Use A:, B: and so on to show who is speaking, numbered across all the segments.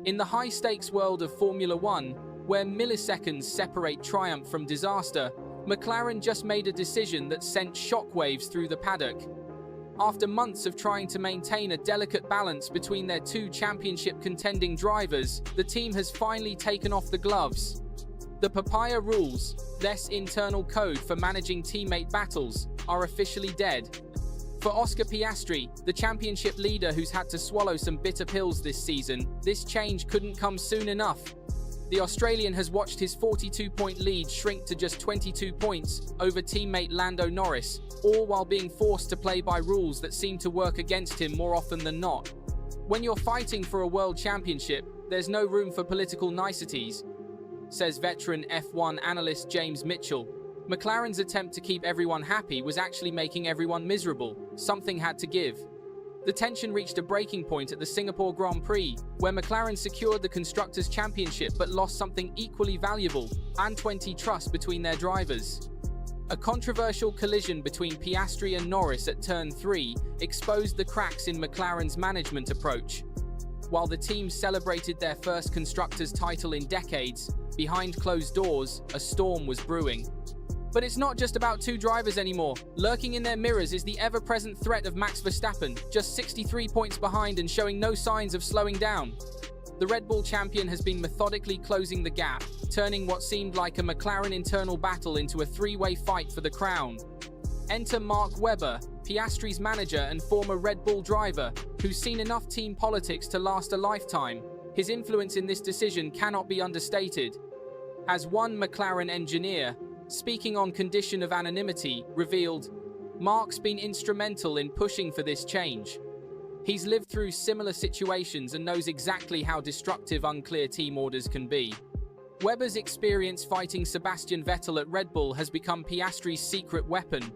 A: In the high-stakes world of Formula One, where milliseconds separate triumph from disaster, McLaren just made a decision that sent shockwaves through the paddock. After months of trying to maintain a delicate balance between their two championship-contending drivers, the team has finally taken off the gloves. The Papaya rules, this internal code for managing teammate battles, are officially dead. For Oscar Piastri, the championship leader who's had to swallow some bitter pills this season, this change couldn't come soon enough. The Australian has watched his 42-point lead shrink to just 22 points over teammate Lando Norris, all while being forced to play by rules that seem to work against him more often than not. When you're fighting for a world championship, there's no room for political niceties, says veteran F1 analyst James Mitchell. McLaren's attempt to keep everyone happy was actually making everyone miserable. Something had to give. The tension reached a breaking point at the Singapore Grand Prix, where McLaren secured the Constructors' Championship but lost something equally valuable, N20 trust between their drivers. A controversial collision between Piastri and Norris at Turn 3 exposed the cracks in McLaren's management approach. While the team celebrated their first Constructors' title in decades, behind closed doors, a storm was brewing. But it's not just about two drivers anymore. Lurking in their mirrors is the ever-present threat of Max Verstappen, just 63 points behind and showing no signs of slowing down. The Red Bull champion has been methodically closing the gap, turning what seemed like a McLaren internal battle into a three-way fight for the crown. Enter Mark Webber, Piastri's manager and former Red Bull driver, who's seen enough team politics to last a lifetime. His influence in this decision cannot be understated. As one McLaren engineer, speaking on condition of anonymity, revealed, Mark's been instrumental in pushing for this change. He's lived through similar situations and knows exactly how destructive unclear team orders can be. Webber's experience fighting Sebastian Vettel at Red Bull has become Piastri's secret weapon.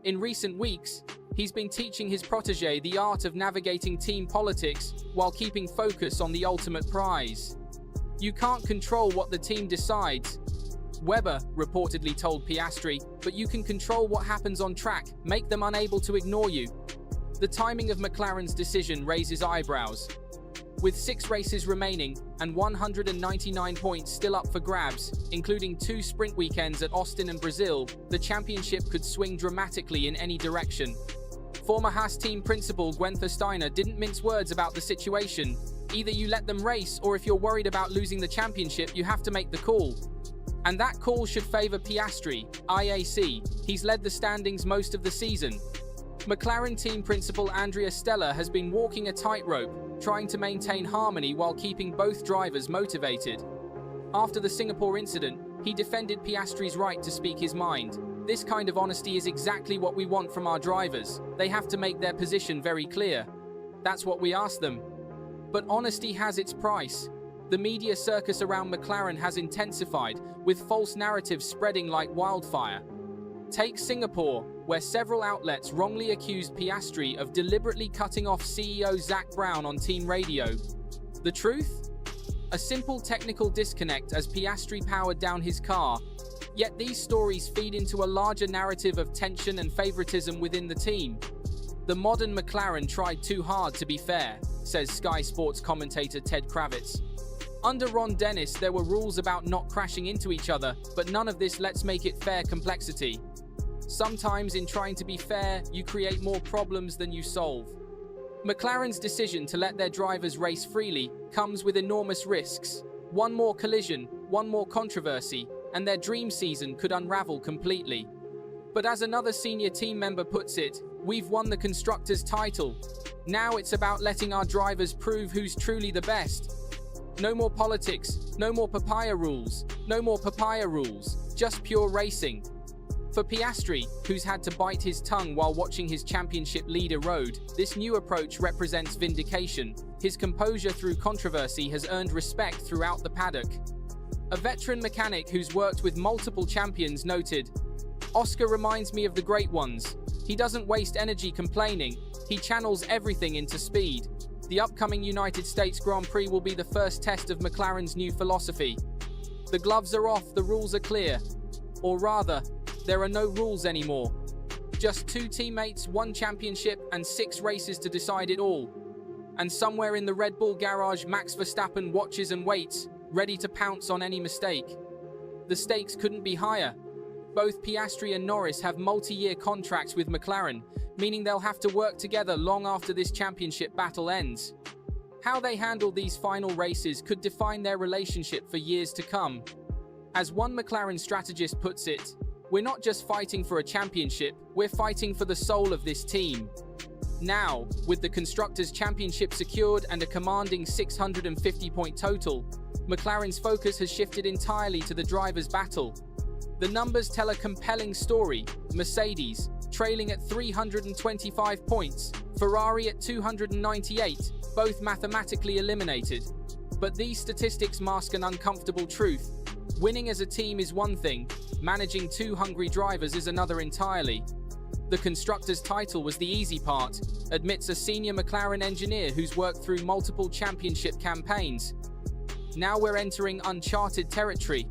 A: In recent weeks, he's been teaching his protege the art of navigating team politics while keeping focus on the ultimate prize. You can't control what the team decides, Webber reportedly told Piastri, but you can control what happens on track, make them unable to ignore you. The timing of McLaren's decision raises eyebrows. With 6 races remaining and 199 points still up for grabs, including 2 sprint weekends at Austin and Brazil, the championship could swing dramatically in any direction. Former Haas team principal Guenther Steiner didn't mince words about the situation. Either you let them race, or if you're worried about losing the championship, you have to make the call. And that call should favor Piastri, IAC. He's led the standings most of the season. McLaren team principal Andrea Stella has been walking a tightrope, trying to maintain harmony while keeping both drivers motivated. After the Singapore incident, he defended Piastri's right to speak his mind. This kind of honesty is exactly what we want from our drivers. They have to make their position very clear. That's what we ask them. But honesty has its price. The media circus around McLaren has intensified, with false narratives spreading like wildfire. Take Singapore, where several outlets wrongly accused Piastri of deliberately cutting off CEO Zak Brown on team radio. The truth? A simple technical disconnect as Piastri powered down his car. Yet these stories feed into a larger narrative of tension and favoritism within the team. The modern McLaren tried too hard to be fair, says Sky Sports commentator Ted Kravitz. Under Ron Dennis, there were rules about not crashing into each other, but none of this let's make it fair complexity. Sometimes in trying to be fair, you create more problems than you solve. McLaren's decision to let their drivers race freely comes with enormous risks. One more collision, one more controversy, and their dream season could unravel completely. But as another senior team member puts it, we've won the Constructors' title. Now it's about letting our drivers prove who's truly the best. No more politics, no more Papaya rules, no more Papaya rules, just pure racing. For Piastri, who's had to bite his tongue while watching his championship lead erode, this new approach represents vindication. His composure through controversy has earned respect throughout the paddock. A veteran mechanic who's worked with multiple champions noted, "Oscar reminds me of the great ones. He doesn't waste energy complaining, he channels everything into speed." The upcoming United States Grand Prix will be the first test of McLaren's new philosophy. The gloves are off, the rules are clear. Or rather, there are no rules anymore. Just 2 teammates, 1 championship, and 6 races to decide it all. And somewhere in the Red Bull garage, Max Verstappen watches and waits, ready to pounce on any mistake. The stakes couldn't be higher. Both Piastri and Norris have multi-year contracts with McLaren, meaning they'll have to work together long after this championship battle ends. How they handle these final races could define their relationship for years to come. As one McLaren strategist puts it, "We're not just fighting for a championship, we're fighting for the soul of this team." Now, with the Constructors' Championship secured and a commanding 650-point total, McLaren's focus has shifted entirely to the drivers' battle. The numbers tell a compelling story. Mercedes, trailing at 325 points, Ferrari at 298, both mathematically eliminated. But these statistics mask an uncomfortable truth. Winning as a team is one thing, managing two hungry drivers is another entirely. The Constructors' title was the easy part, admits a senior McLaren engineer who's worked through multiple championship campaigns. Now we're entering uncharted territory.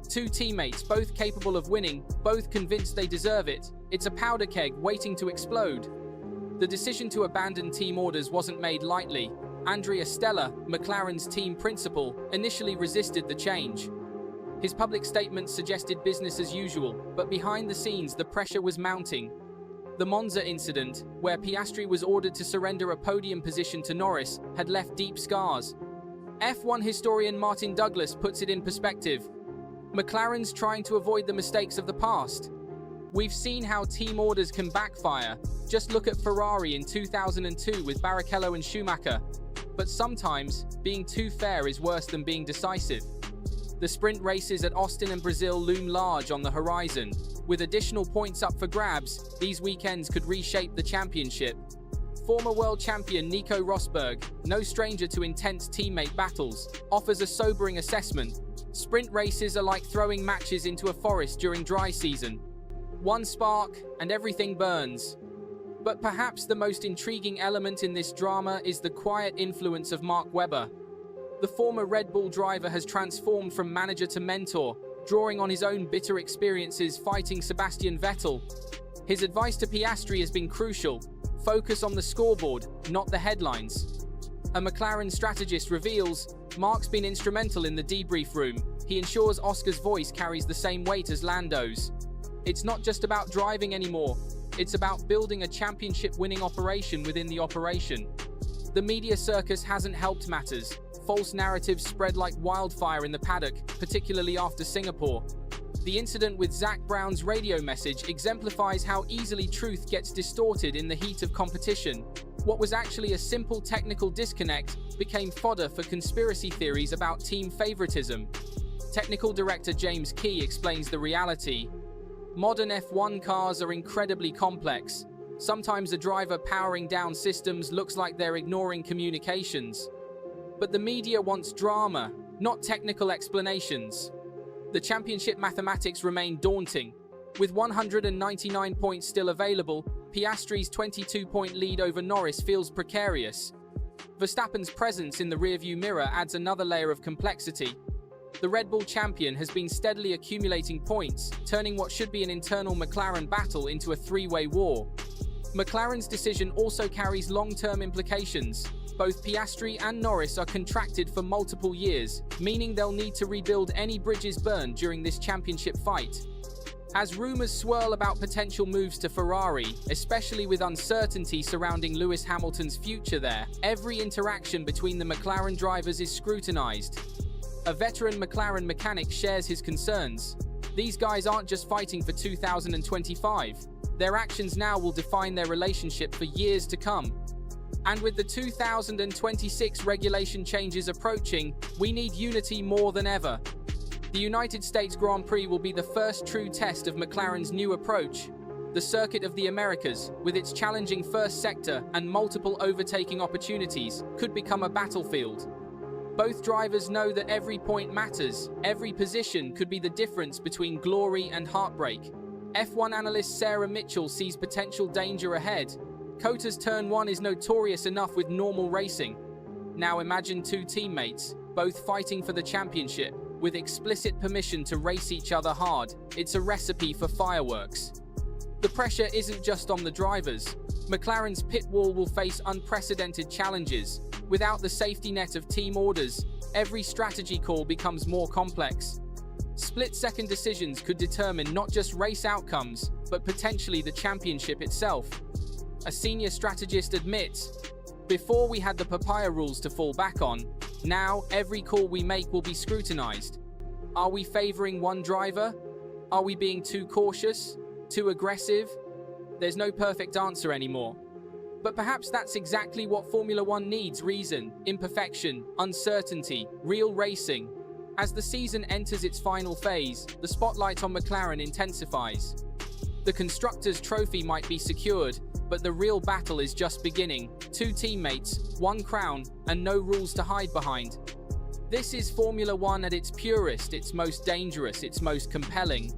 A: Two teammates, both capable of winning, both convinced they deserve it. It's a powder keg waiting to explode. The decision to abandon team orders wasn't made lightly. Andrea Stella, McLaren's team principal, initially resisted the change. His public statements suggested business as usual, but behind the scenes the pressure was mounting. The Monza incident, where Piastri was ordered to surrender a podium position to Norris, had left deep scars. F1 historian Martin Douglas puts it in perspective. McLaren's trying to avoid the mistakes of the past. We've seen how team orders can backfire. Just look at Ferrari in 2002 with Barrichello and Schumacher. But sometimes, being too fair is worse than being decisive. The sprint races at Austin and Brazil loom large on the horizon. With additional points up for grabs, these weekends could reshape the championship. Former world champion Nico Rosberg, no stranger to intense teammate battles, offers a sobering assessment. Sprint races are like throwing matches into a forest during dry season. One spark, and everything burns. But perhaps the most intriguing element in this drama is the quiet influence of Mark Webber. The former Red Bull driver has transformed from manager to mentor, drawing on his own bitter experiences fighting Sebastian Vettel. His advice to Piastri has been crucial. Focus on the scoreboard, not the headlines. A McLaren strategist reveals, Mark's been instrumental in the debrief room. He ensures Oscar's voice carries the same weight as Lando's. It's not just about driving anymore. It's about building a championship-winning operation within the operation. The media circus hasn't helped matters. False narratives spread like wildfire in the paddock, particularly after Singapore. The incident with Zak Brown's radio message exemplifies how easily truth gets distorted in the heat of competition. What was actually a simple technical disconnect became fodder for conspiracy theories about team favoritism. Technical director James Key explains the reality. Modern F1 cars are incredibly complex. Sometimes a driver powering down systems looks like they're ignoring communications. But the media wants drama, not technical explanations. The championship mathematics remain daunting. With 199 points still available, Piastri's 22-point lead over Norris feels precarious. Verstappen's presence in the rearview mirror adds another layer of complexity. The Red Bull champion has been steadily accumulating points, turning what should be an internal McLaren battle into a three-way war. McLaren's decision also carries long-term implications. Both Piastri and Norris are contracted for multiple years, meaning they'll need to rebuild any bridges burned during this championship fight. As rumors swirl about potential moves to Ferrari, especially with uncertainty surrounding Lewis Hamilton's future there, every interaction between the McLaren drivers is scrutinized. A veteran McLaren mechanic shares his concerns. These guys aren't just fighting for 2025. Their actions now will define their relationship for years to come. And with the 2026 regulation changes approaching, we need unity more than ever. The United States Grand Prix will be the first true test of McLaren's new approach. The Circuit of the Americas, with its challenging first sector and multiple overtaking opportunities, could become a battlefield. Both drivers know that every point matters. Every position could be the difference between glory and heartbreak. F1 analyst Sarah Mitchell sees potential danger ahead. COTA's Turn 1 is notorious enough with normal racing. Now imagine two teammates, both fighting for the championship, with explicit permission to race each other hard. It's a recipe for fireworks. The pressure isn't just on the drivers. McLaren's pit wall will face unprecedented challenges. Without the safety net of team orders, every strategy call becomes more complex. Split-second decisions could determine not just race outcomes, but potentially the championship itself. A senior strategist admits, "Before we had the Papaya rules to fall back on, now every call we make will be scrutinized. Are we favoring one driver? Are we being too cautious? Too aggressive?" There's no perfect answer anymore. But perhaps that's exactly what Formula One needs: reason, imperfection, uncertainty, real racing. As the season enters its final phase, the spotlight on McLaren intensifies. The Constructors' trophy might be secured, but the real battle is just beginning. 2 teammates, 1 crown, and no rules to hide behind. This is Formula One at its purest, its most dangerous, its most compelling.